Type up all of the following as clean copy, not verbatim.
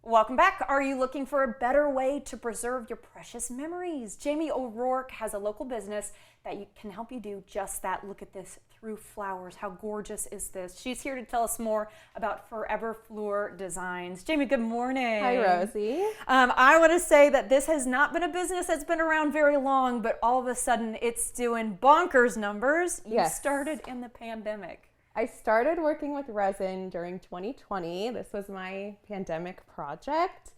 Welcome back. Are you looking for a better way to preserve your precious memories? Jamie O'Rourke has a local business that can help you do just that. Look at this through flowers. How gorgeous is this? She's here to tell us more about Forever Fleur Designs. Jamie, good morning. Hi, Rosie. I want to say that this has not been a business that's been around very long, but all of a sudden it's doing bonkers numbers. You started in the pandemic. I started working with resin during 2020. This was my pandemic project.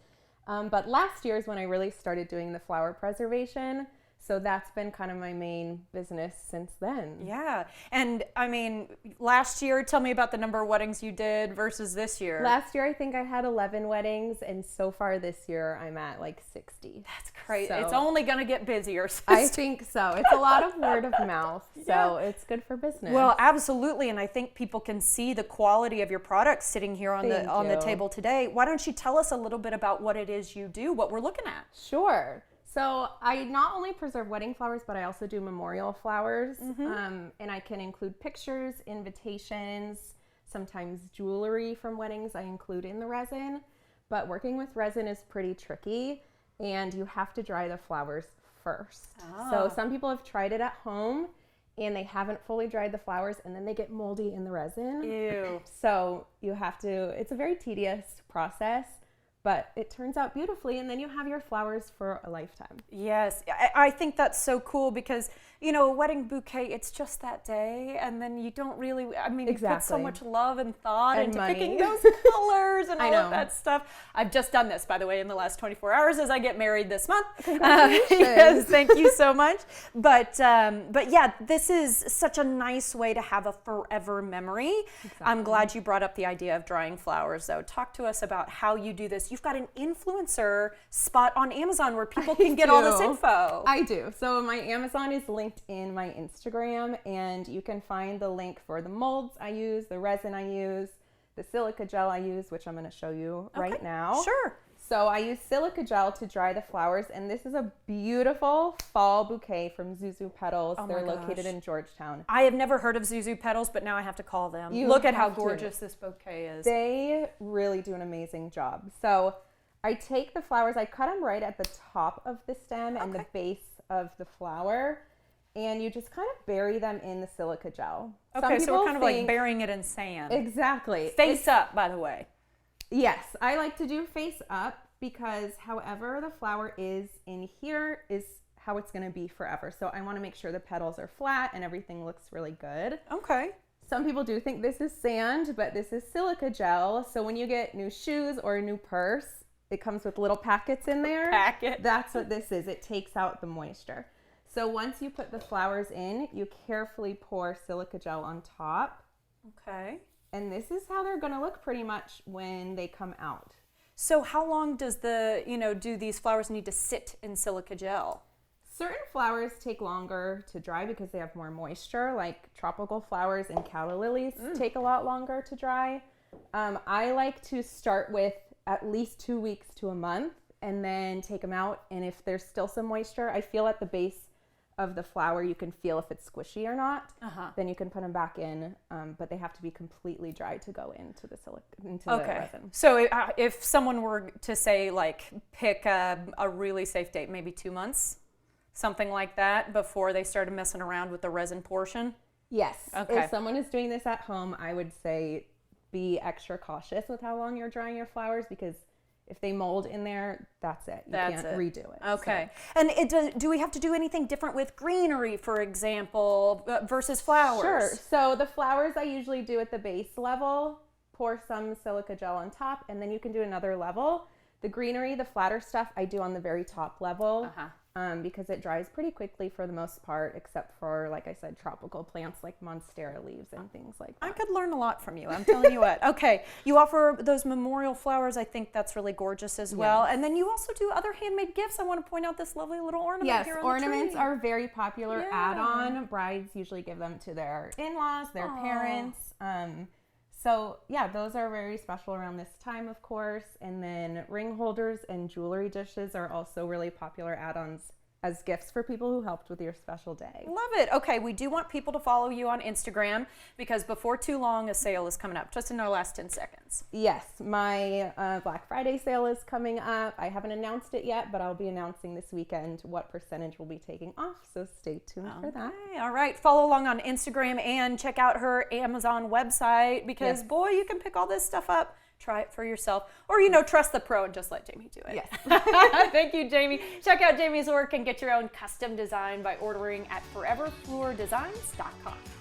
But last year is when I really started doing the flower preservation. So that's been kind of my main business since then. Yeah. And I mean, last year, tell me about the number of weddings you did versus this year. Last year, I think I had 11 weddings. And so far this year, I'm at like 60. That's crazy. So, it's only going to get busier. I think so. It's a lot of word of mouth. So it's good for business. Well, absolutely. And I think people can see the quality of your products sitting here on the table today. Why don't you tell us a little bit about what it is you do, what we're looking at? Sure. So I not only preserve wedding flowers, but I also do memorial flowers. And I can include pictures, invitations, sometimes jewelry from weddings I include in the resin. But working with resin is pretty tricky, and you have to dry the flowers first. So some people have tried it at home and they haven't fully dried the flowers, and then they get moldy in the resin. Ew. So you have to, it's a very tedious process, but it turns out beautifully, and then you have your flowers for a lifetime. Yes, I think that's so cool because, you know, a wedding bouquet, it's just that day, and then you don't really, you put so much love and thought and into money. picking those colors and all of that stuff. I've just done this, by the way, in the last 24 hours as I get married this month. Yes, thank you so much. But yeah, this is such a nice way to have a forever memory. Exactly. I'm glad you brought up the idea of drying flowers, though. Talk to us about how you do this. You've got an influencer spot on Amazon where people can get all this info. I do. So my Amazon is linked in my Instagram, and you can find the link for the molds I use, the resin I use, the silica gel I use, which I'm going to show you right now. Sure. So I use silica gel to dry the flowers, and this is a beautiful fall bouquet from Zuzu Petals. They're located in Georgetown. I have never heard of Zuzu Petals, but now I have to call them. Look at how gorgeous this bouquet is. They really do an amazing job. So I take the flowers, I cut them right at the top of the stem and the base of the flower, and you just kind of bury them in the silica gel. Okay, so we're kind of like burying it in sand. Exactly. Face up, by the way. Yes, I like to do face up because however the flower is in here is how it's going to be forever. So I want to make sure the petals are flat and everything looks really good. Okay. Some people do think this is sand, but this is silica gel. So when you get new shoes or a new purse, it comes with little packets in there. That's what this is. It takes out the moisture. So once you put the flowers in, you carefully pour silica gel on top. Okay. And this is how they're going to look pretty much when they come out. So how long does do these flowers need to sit in silica gel? Certain flowers take longer to dry because they have more moisture, like tropical flowers and calla lilies take a lot longer to dry. I like to start with at least 2 weeks to a month and then take them out. And if there's still some moisture, I feel at the base of the flower, you can feel if it's squishy or not. Then you can put them back in, but they have to be completely dry to go into the the resin. So if someone were to say, like, pick a really safe date, maybe 2 months, something like that, before they started messing around with the resin portion? Yes. Okay. If someone is doing this at home, I would say be extra cautious with how long you're drying your flowers, because if they mold in there, that's it. You can't redo it. Okay. So. And do we have to do anything different with greenery, for example, versus flowers? Sure. So the flowers I usually do at the base level, pour some silica gel on top, and then you can do another level. The greenery, the flatter stuff, I do on the very top level. Because it dries pretty quickly for the most part, except for, like I said, tropical plants like monstera leaves and things like that. I could learn a lot from you. I'm telling you what. Okay, you offer those memorial flowers. I think that's really gorgeous as well. And then you also do other handmade gifts. I want to point out this lovely little ornament here on the tree. Yes, ornaments are very popular add-on. Brides usually give them to their in-laws, their parents. So yeah, those are very special around this time, of course. And then ring holders and jewelry dishes are also really popular add-ons as gifts for people who helped with your special day. Love it. Okay, we do want people to follow you on Instagram because before too long, a sale is coming up, just in our last 10 seconds. Yes, my Black Friday sale is coming up. I haven't announced it yet, but I'll be announcing this weekend what percentage we'll be taking off, so stay tuned for that. All right, follow along on Instagram and check out her Amazon website because, boy, you can pick all this stuff up. Try it for yourself, or trust the pro and just let Jamie do it. Yes. Thank you, Jamie. Check out Jamie's work and get your own custom design by ordering at foreverfleurdesigns.com.